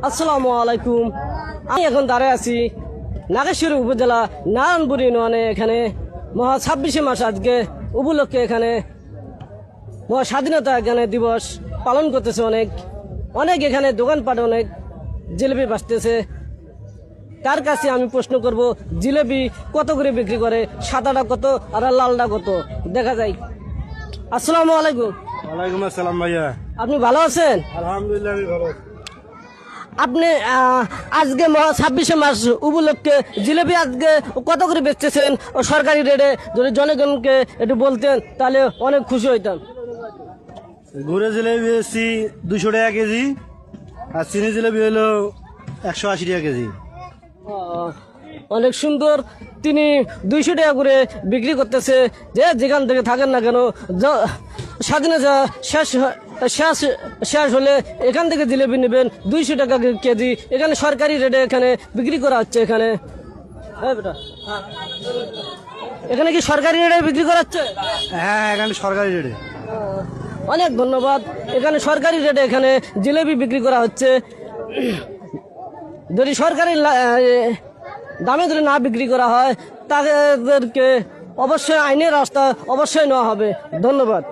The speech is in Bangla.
আসসালামু আলাইকুম। আমি এখন দাঁড়ায় আছি নাগেশ্বরী উপজেলা নারায়ণপুর ইউনিয়নে। এখানে মহা 26শে মাস আজকে উপলক্ষে এখানে মহা স্বাধীনতা এখানে দিবস পালন করতেছে। অনেক অনেক এখানে দোকানপাট অনেক জিলেপি বাঁচতেছে। তার কাছে আমি প্রশ্ন করব, জিলেপি কত করে বিক্রি করে? সাদাটা কত আর লালটা কত? দেখা যায়। আসসালামু আলাইকুম। ওয়ালাইকুম আসসালাম ভাইয়া। আপনি ভালো আছেন? আলহামদুলিল্লাহ আমি ভালো আছি। আপনি আজকে 26শে মাস উপলক্ষে জিলেপি আজকে কত করে বেচতেছেন ও সরকারি রেটে? যদি জনগণকে একটু বলতেন তাহলে অনেক খুশি হইতাম। গুড়ে জিলেবি বেশি 200 টাকা কেজি, আর চিনি জিলেবি হলো 180 টাকা কেজি। অনেক সুন্দর। তিনি 200 টাকা করে বিক্রি করতেছে। যে যেখান থেকে থাকেন না কেন, স্বাধীনতা শেষ শেষ শেষ হলে এখান থেকে জিলেপি নেবেন 200 টাকা কেজি। এখানে সরকারি রেটে এখানে বিক্রি করা হচ্ছে। এখানে বেটা, এখানে কি সরকারি রেটে বিক্রি করা হচ্ছে? হ্যাঁ, এখানে সরকারি রেটে। অনেক ধন্যবাদ। এখানে সরকারি রেটে এখানে জিলেপি বিক্রি করা হচ্ছে। যদি সরকারি দামে যদি না বিক্রি করা হয় তাদেরকে অবশ্যই আইনের রাস্তা অবশ্যই নেওয়া হবে। ধন্যবাদ।